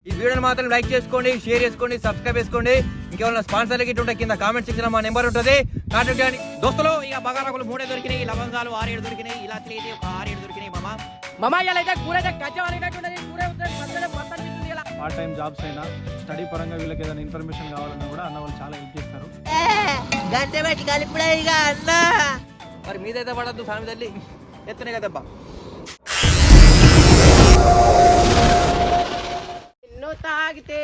ఈ వీడియోని మాత్రం లైక్ చేసుకోండి, షేర్ చేసుకోండి, సబ్స్క్రైబ్ చేసుకోండి. ఇంకేమైనా స్పాన్సర్ గిట్ ఉంటే కింద కామెంట్ సెక్షన్ లో మా నెంబర్ ఉంటుంది, కాంటాక్ట్ చేయండి. దోస్తులు ఇక బగారాకులు 3 దొరికినాయి, లవంగాలు 6-7 దొరికినాయి, ఇలాచీలు అయితే ఒక 6-7 దొరికినాయి. మామ ఇలా అయితే కూర అయితే పార్ట్ టైం జాబ్స్ అయినా స్టడీ పరంగా వీళ్ళకి ఏదైనా ఇన్ఫర్మేషన్ కావాలన్నా కూడా అన్న వాళ్ళు చాలా హెల్ప్ చేస్తారు. మరి మీదైతే పడద్దు స్వామి తల్లి ఎత్తనే కదబ్బా. ఎన్నో తాగితే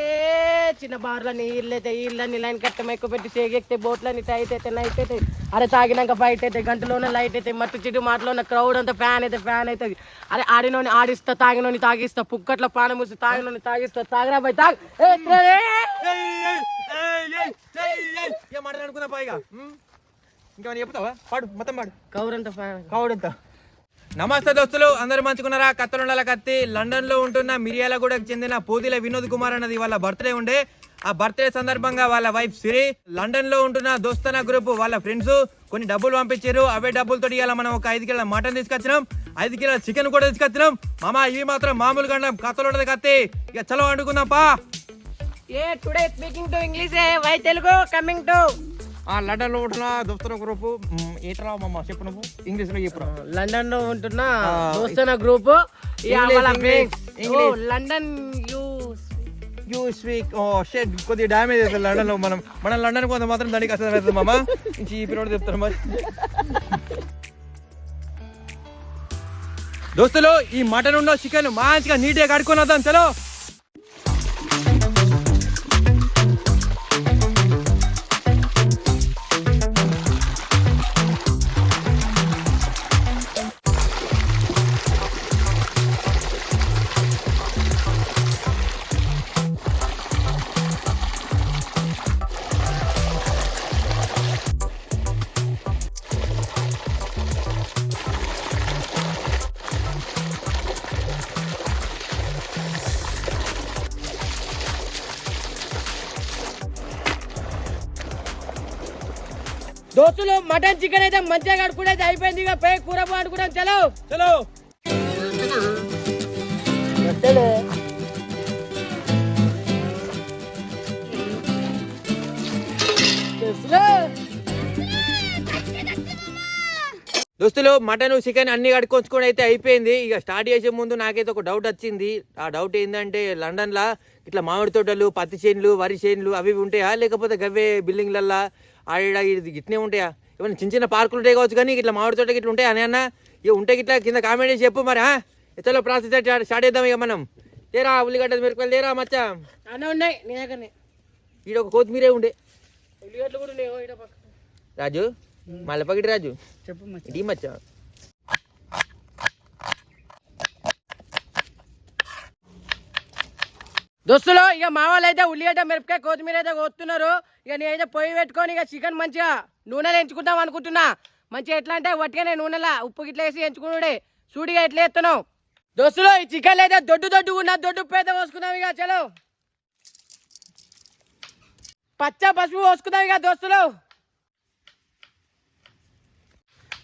చిన్న బార్ల నీళ్ళైతే ఇళ్ళని లైన్ కట్టం ఎక్కువ పెట్టి సేగెక్తే బోట్లని టైట్ అయితే నైట్ అయితే అరే తాగినాక ఫైట్ అయితే గంటలోనే లైట్ అయితే మట్టు చిట్టు మాటలో క్రౌడ్ అంతా ఫ్యాన్ అవుతుంది. అరే ఆడినోని ఆడిస్తా, తాగినోని తాగిస్తా, పుక్కట్లో పానం మూసి తాగినోని తాగిస్తా. తాగరా బాయ్ తాగ్ మాట్లాడుకున్నా పైగా ఇంకేమైనా చెప్తావా? పాడు మొత్తం పాడు. కౌరంతా ఫ్యాన్ కౌడంతా. నమస్తే దోస్తులు, అందరు మంచుకున్నారా? కత్తలుండాల కత్తి లండన్ లో ఉంటున్న మిర్యాలగూడకు చెందిన పూదిల వినోద్ కుమార్ అన్నది వాళ్ళ బర్త్డే ఉండే. ఆ బర్త్డే సందర్భంగా వాళ్ళ వైఫ్ సిరి లండన్ లో ఉంటున్న దోస్తన గ్రూప్ వాళ్ళ ఫ్రెండ్స్ కొన్ని డబ్బులు పంపించారు. అవే డబ్బులతో ఇలా మనం ఒక 5 కిలోల మటన్ తీసుకొచ్చినాం, 5 కిలోల చికెన్ కూడా తీసుకొచ్చినాం. మామ ఇవి మాత్రం మామూలు గండం కత్తలుండదు కత్తి. ఇక చలో వండుకుందాం పా. Today speaking to English why Telugu coming to London లో ఉంటున్న దోస్తన గ్రూప్ ఏట్రా మామ చెప్పు, నువ్వు ఇంగ్లీష్ లో చెప్పు. లండన్ లో ఉంటున్న దోస్తన group London you speak shed కొద్దిగా డ్యామేజ్ అవుతుంది లండన్ లో. మనం లండన్ కొంత మాత్రం దానికి అసలు అవుతుంది మామ. ఈ పిల్లడు చెప్తారు మరి. దోస్తులు ఈ మటన్ ఉన్న చికెన్ మంచిగా నీట్గా కడుక్కొని వద్దాం చలో. దోస్తులు మటన్ చికెన్ అయితే మంచిగా కడుక్కుంటే అయితే అయిపోయింది. ఇక పే కూర అనుకున్నాం చలో చలో. దోస్తులు మటన్ చికెన్ అన్ని కడుక్కొచ్చుకొని అయితే అయిపోయింది. ఇక స్టార్ట్ చేసే ముందు నాకైతే ఒక డౌట్ వచ్చింది. ఆ డౌట్ ఏంటంటే లండన్ లా ఇట్లా మామిడి తోటలు, పత్తి చేనులు, వరి చేనులు అవి ఉంటాయా, లేకపోతే గవ్వే బిల్డింగ్లల్లా ఆడ ఇట్నే ఉంటాయా? ఏమన్నా చిన్న చిన్న పార్కులు ఉంటాయి కావచ్చు, కానీ ఇట్లా మామిడి తోటకి ఇట్లా ఉంటాయి అని అన్న. ఇక ఉంటే ఇట్లా కింద కామెంట్ చేసి చెప్పు మరి. ఎత్తలో ప్రాసెస్ స్టార్ట్ చేద్దాం. ఇక మనం తేరా ఉల్లిగడ్డ మిరపకాయలు తేరా మచ్చా అన్నీ ఉన్నాయి నీ దగ్గరనే. ఈడ ఒక కొత్తిమీరే ఉండే, ఉల్లిగడ్డలు కూడా ఉన్నాయి. రాజు మళ్ళీ పగిటి రాజు చెప్పు ఇది మచ్చా. దోస్తులు ఇక మా వాళ్ళు అయితే ఉల్లిగడ్డ మిరపకాయ కొత్తిమీర అయితే కోస్తున్నారు. ఇక నేనైతే పొయ్యి పెట్టుకొని ఇక చికెన్ మంచిగా నూనెలో ఎంచుకుందాం అనుకుంటున్నా. మంచిగా ఎట్లా అంటే వట్టిగానే నూనెలా ఉప్పు గిట్ల వేసి ఎంచుకున్నాడే సూడిగా ఎట్లా ఎత్తున్నావు. దోస్తులు ఈ చికెన్ అయితే దొడ్డు ఉన్న దొడ్డు పేద పోసుకుందాం. ఇక చలో పచ్చ పసుపు పోసుకుందాం. ఇక దోస్తులు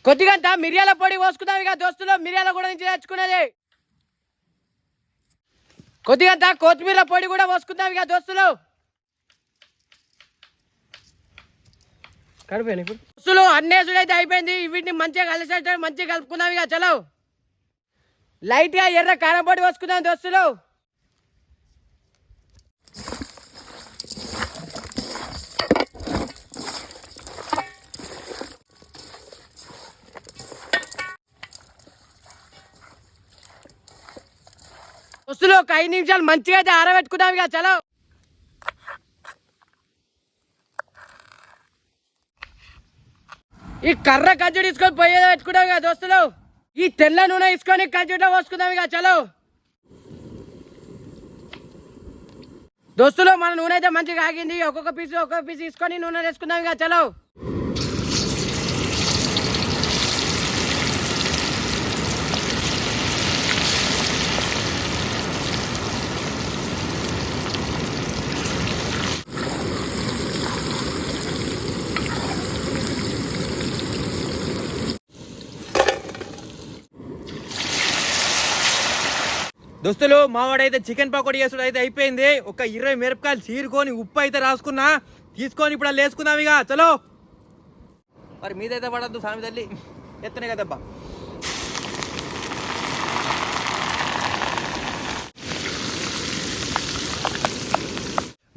కొద్దిగంత మిరియాల పొడి పోసుకుందాం. ఇక దోస్తులు మిరియాల కూడా నుంచి తెచ్చుకున్నది. కొద్దిగంత కొత్తిమీర పొడి కూడా పోసుకుందాం. ఇక దోస్తులు కడిపోయాను ఇప్పుడు. దోస్తులు అన్నేసుడు అయితే అయిపోయింది. వీటిని మంచిగా కలిసేట మంచిగా కలుపుకుందాం. ఇక చలో లైట్ గా ఎర్ర కారం పొడి పోసుకుందాం. దోస్తులు దోస్తులు ఒక 5 నిమిషాలు మంచిగా అయితే ఆరబెట్టుకుందాం. ఇక చలో ఈ కర్ర కజ్జుడు తీసుకొని పోయేదో పెట్టుకుందాం. ఇక దోస్తులు ఈ తెల్ల నూనె తీసుకొని కజ్జుట్లో పోసుకుందాం. ఇక చలో దోస్తులు మన నూనె అయితే మంచిగా ఆగింది. ఒక్కొక్క పీస్ తీసుకొని నూనె వేసుకుందాం. ఇక చలో దోస్తులు మావాడైతే చికెన్ పకోడీ చేసుడు అయితే అయిపోయింది. ఒక 20 మిరపకాయలు చీరుకొని ఉప్పు అయితే రాసుకున్నా, తీసుకొని ఇప్పుడు అలా వేసుకుందాం ఇక. చలో మరి మీదైతే పడద్దు సామి తల్లి, ఎత్తనే కదబ్బా.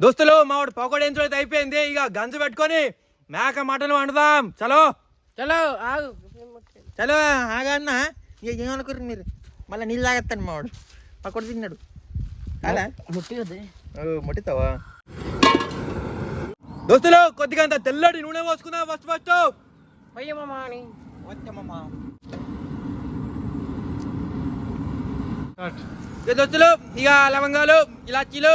దోస్తులు మావాడు పకోడీ ఎంచుడు అయితే అయిపోయింది. ఇక గంజు పెట్టుకొని మేక మటన్ వండుదాం. చలో చలో ఆగు. చలో ఆగన్నా. ఇక ఏమనుకోరు మీరు, మళ్ళీ నీళ్ళు తాగేస్తాను మావాడు. పకోడీ తిన్నాడు అలా ముట్టితావా. దోస్తులు కొద్దిగా అంత తెల్లటి నూనె పోసుకుందాం. ఫస్ట్ ఫస్ట్ దోస్తులు ఇక లవంగాలు, ఇలాచీలు,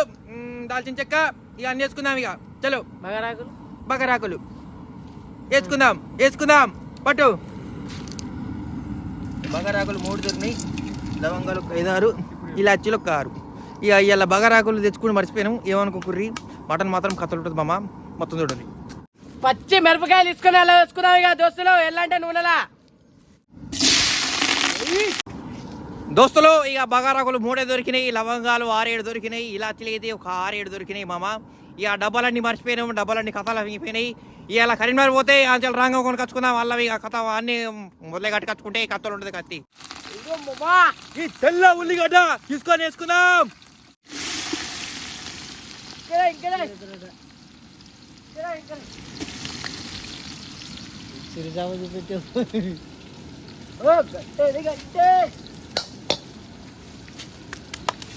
దాల్చిన చెక్క ఇక అన్ని వేసుకుందాం. ఇక చలో బగరాకులు వేసుకుందాం. పట్టు బగరాకులు 3 దొరికినాయి, లవంగాలు 5-6, ఇలాచీలు 1 ఇక ఇలా బగరాకులు తెచ్చుకుని మర్చిపోయినాం. ఏమనుకోకుర్రి, మటన్ మాత్రం కథలు ఉంటుంది మామ, మొత్తం చూడండి. పచ్చి మిరపకాయలు తీసుకుని అలా వేసుకున్నాం ఇక దోస్తులు. ఎల్లంటే నూనెలా దోస్తులు ఇక బగారాకులు 3 దొరికినాయి, లవంగాలు 6-7 దొరికినాయి, ఇలాచీలు అయితే ఒక 6-7 దొరికినాయి మామ. ఇక డబ్బాలన్నీ మర్చిపోయినాము, డబ్బాలన్నీ కథలు అయిపోయినాయి. ఇలా కరీంనగర్ పోతే అంచెలు రాంగ కొనుకొచ్చుకుందాం. వాళ్ళ ఇక కథ అన్ని మొదలే కట్టుకొచ్చుకుంటే కత్తలు ఉంటుంది కత్తి. ఈ తెల్ల ఉల్లిగడ్డ తీసుకొని వేసుకుందాం.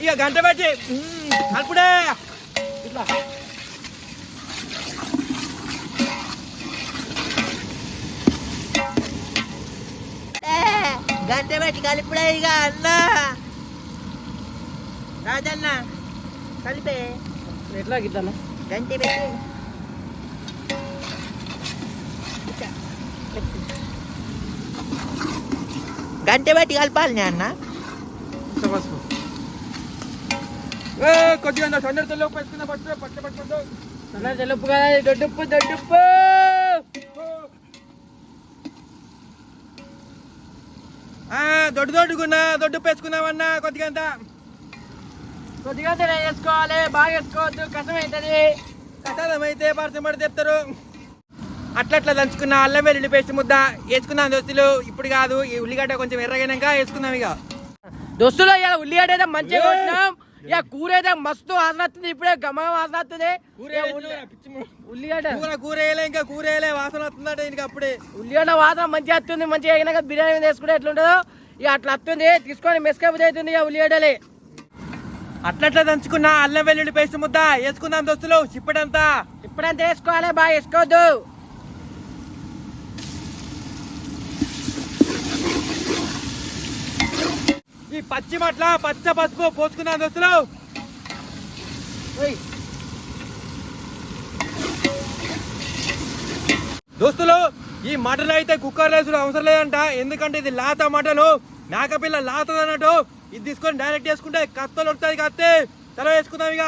ఇక గంట పెట్టి కలుపుడే ఇట్లా. గంట పెట్టి కలిపిడే ఇక అన్న రాజన్న కలిపే ఎట్లా గిట్లా గంట పెట్టి గంట పెట్టి కలపాలి అన్న. కొద్దిగా సందడి తెల్లుప్పు వేసుకున్నా. పట్టు సందడి తెల్లుప్పు కదా, దొడ్డుప్పు. దొడ్డుప్పు వేసుకున్నామన్నా. కొద్దిగా వేసుకోవాలి, బాగా వేసుకోవద్దు, కష్టం అవుతుంది. కథమైతే పరచబడి చెప్తారు. అట్లా దంచుకున్న అల్లం వెల్లుల్లి పేస్ట్ ముద్ద వేసుకుందాం దోస్తులు. ఇప్పుడు కాదు, ఈ ఉల్లిగడ్డ కొంచెం ఎర్రగైనాక వేసుకుందాం. ఇక దోస్తులు ఇలా ఉల్లిగడ్డ అయితే మంచిగా వచ్చినాం. ఇక కూర అయితే మస్తు వాసన వస్తుంది. ఇప్పుడే గమ వాసన వస్తుంది. ఉల్లిగడ్డ కూర వేయలే, ఇంకా కూర వేయలే, వాసన వస్తుందట ఇంకా. అప్పుడే ఉల్లిగడ్డ వాసన మంచిగా వస్తుంది. మంచిగా అయినాక బిర్యానీ వేసుకుంటే ఎట్లుంటుందో ఇక అట్లా వస్తుంది. తీసుకొని మెస్కబుద్ధి అవుతుంది ఇక ఉల్లిగడ్డలే. అట్లా దంచుకున్న అల్లం వెల్లుల్లి పేస్ట్ ముద్ద వేసుకుందాం దోస్తులు. ఇప్పుడంతా వేసుకోవాలి, బాగా వేసుకోవద్దు. ఈ పచ్చి మట్ల పచ్చ పసుపు పోసుకుందాం దోస్తులు. దోస్తులు ఈ మటన్ అయితే కుక్కర్ వేసుడు అవసరం లేదంట. ఎందుకంటే ఇది లాత మటను, మేకపిల్ల లాతది అన్నట్టు. ఇది తీసుకొని డైరెక్ట్ వేసుకుంటే కత్తలు వస్తుంది. కత్తి తల వేసుకుందాం. ఇక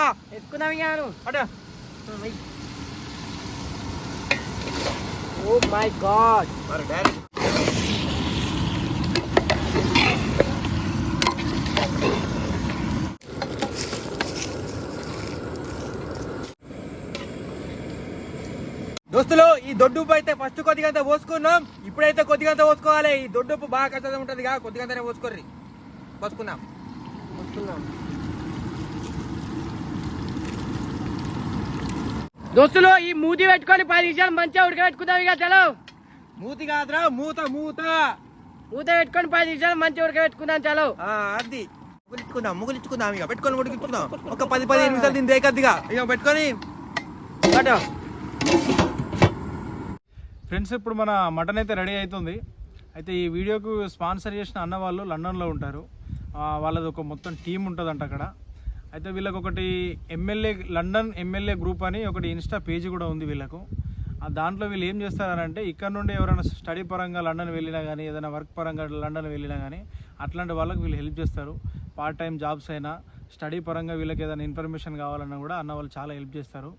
అట. Oh my God. డైరెక్ట్ దోస్తులు ఈ దొడ్డుప్పు అయితే ఫస్ట్ కొద్దిగంత పోసుకున్నాం. ఇప్పుడైతే కొద్దిగంత పోసుకోవాలి. ఈ దొడ్డుప్పు బాగా కష్టం ఉంటుంది, కొద్దిగంతనే పోసుకోర్రి. పోసుకుందాం. దోస్తులు ఈ మూతి పెట్టుకొని 10 నిమిషాలు మంచిగా ఉడకబెట్టుకుందాం. ఇక చలో. మూతి కాదురా, మూత పెట్టుకొని 10 నిమిషాలు మంచిగా ఉడకబెట్టుకుందాం. చలో. అది ముగులిచ్చుకుందాం. ఇక పెట్టుకొని ఉడికించుకుందాం. ఒక 10-15 నిమిషాలు దీన్ని దేకద్దిగా ఇక పెట్టుకొని. ఫ్రెండ్స్, ఇప్పుడు మన మటన్ అయితే రెడీ అవుతుంది. అయితే ఈ వీడియోకు స్పాన్సర్ చేసిన అన్న వాళ్ళు లండన్లో ఉంటారు. వాళ్ళది ఒక మొత్తం టీం ఉంటుందంట అక్కడ. అయితే వీళ్ళకి ఒకటి లండన్ ఎమ్మెల్యే గ్రూప్ అని ఒకటి ఇన్స్టా పేజీ కూడా ఉంది వీళ్ళకు. దాంట్లో వీళ్ళు ఏం చేస్తారంటే ఇక్కడ నుండి ఎవరైనా స్టడీ పరంగా లండన్ వెళ్ళినా కానీ, ఏదైనా వర్క్ పరంగా లండన్ వెళ్ళినా కానీ అట్లాంటి వాళ్ళకి వీళ్ళు హెల్ప్ చేస్తారు. పార్ట్ టైం జాబ్స్ అయినా, స్టడీ పరంగా వీళ్ళకి ఏదైనా ఇన్ఫర్మేషన్ కావాలన్నా కూడా అన్న వాళ్ళు చాలా హెల్ప్ చేస్తారు.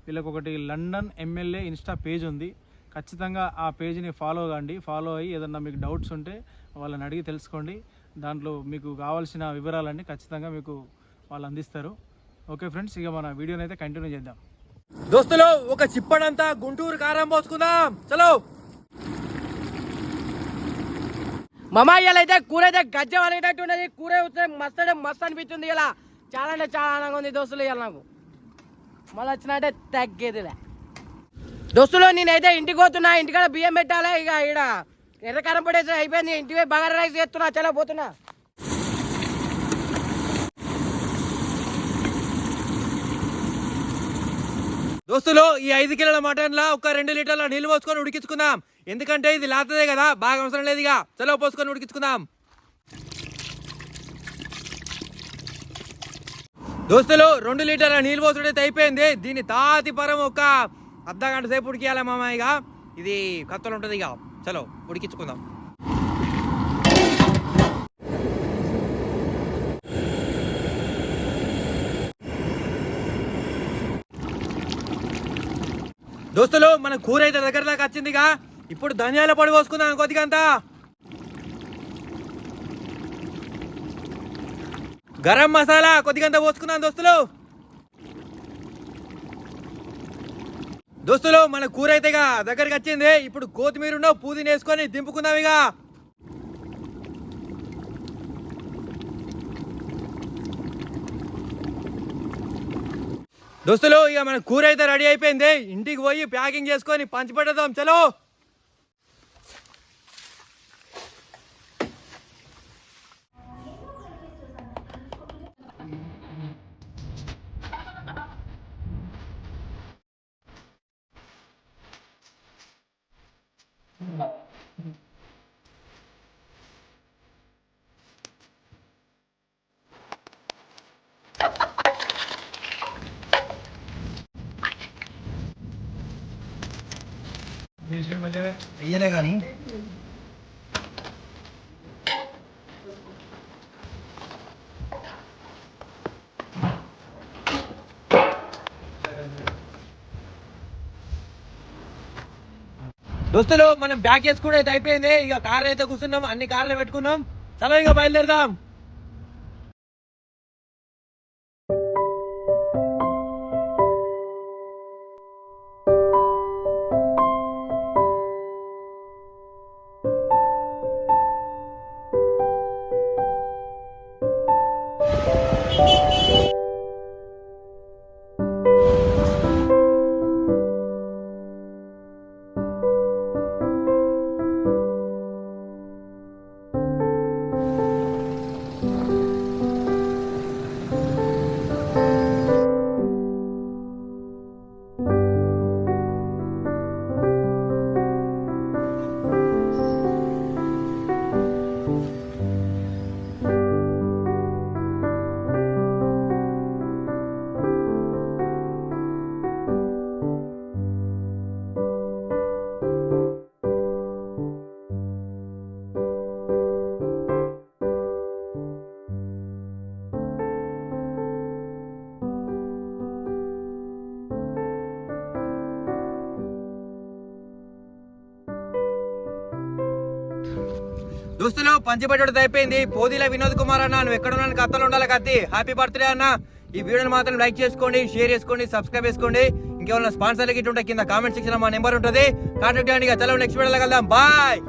వీళ్ళకి ఒకటి లండన్ ఎమ్మెల్యే ఇన్స్టా పేజ్ ఉంది. ఖచ్చితంగా ఆ పేజీని ఫాలో కండి. ఫాలో అయ్యి ఏదన్నా మీకు డౌట్స్ ఉంటే వాళ్ళని అడిగి తెలుసుకోండి. దాంట్లో మీకు కావాల్సిన వివరాలన్నీ ఖచ్చితంగా మీకు వాళ్ళు అందిస్తారు. ఓకే ఫ్రెండ్స్, ఇక మన వీడియోని అయితే కంటిన్యూ చేద్దాం. దోస్తులు ఒక చిప్పడంతా గుంటూరు కారం పోసుకుందాం. చలో మామ ఇవాళ అయితే కూర అయితే గజ్జం అనేటట్టు ఉన్నది. కూర మస్తు అనిపించింది. ఇలా చాలా అంటే చాలా ఆనందంగా ఉంది దోస్తులు. ఇవాళ నాకు మళ్ళీ వచ్చినట్టే తగ్గేదిలే దోస్తులు. నేనైతే ఇంటికి పోతున్నా, ఇంటికాడ బియ్యం పెట్టాలి. ఇక ఇక్కడ ఎర్రకారం పడేసి అయిపోయింది. ఇంటికి బగారా రైస్ చేస్తున్నా, చాలా పోతున్నా. దోస్తులు ఈ 5 కిలోల మటన్ లా ఒక 2 లీటర్ల నీళ్లు పోసుకొని ఉడికించుకుందాం. ఎందుకంటే ఇది లాతదే కదా, బాగా అవసరం లేదు. ఇక చలో పోసుకొని ఉడికించుకుందాం. దోస్తులు 2 లీటర్ల నీళ్ళు పోసుడైతే అయిపోయింది. దీన్ని తాతి పరం ఒక అర్ధ గంట సేపు ఉడికియాలి మామ. ఇక ఇది కత్తలు ఉంటుంది. ఇక చలో ఉడికించుకుందాం. దోస్తులు మన కూర అయితే దగ్గర దాకా వచ్చింది. ఇక ఇప్పుడు ధనియాల పొడి పోసుకుందాం కొద్దిగా అంతా. గరం మసాలా కొద్దిగంత పోసుకుందాం దోస్తులు. దోస్తులు మన కూర అయితే ఇక దగ్గరికి వచ్చింది. ఇప్పుడు కొత్తిమీర పుదీనా వేసుకొని దింపుకుందాం. ఇక దోస్తులు ఇక మన కూర అయితే రెడీ అయిపోయింది. ఇంటికి పోయి ప్యాకింగ్ చేసుకొని పంచి పెట్టేద్దాం. చలో వెయ్యలే కానీ దోస్తులు మనం బ్యాక్ చేసుకుంటే అయితే అయిపోయింది. ఇక కార్ అయితే కూర్చున్నాం, అన్ని కార్లు పెట్టుకున్నాం. చలో ఇక బయలుదేరదాం. దోస్తులు పంచిపెట్టడం అయిపోయింది. పోదిల వినోద్ కుమార్ అన్న, నువ్వు ఎక్కడ ఉన్నాను కథలు ఉండాలి కత్తి. హ్యాపీ బర్త్డే అన్న. ఈ వీడియోని మాత్రం లైక్ చేసుకోండి, షేర్ చేసుకోండి, సబ్స్క్రైబ్ చేసుకోండి. ఇంకేమైనా స్పాన్సర్లకి ఇటు కింద కామెంట్ సెక్షన్ మా నెంబర్ ఉంటుంది, కాంటాక్ట్ చేయండి. చలో నెక్స్ట్ వీడియోలో కలుద్దాం. బాయ్.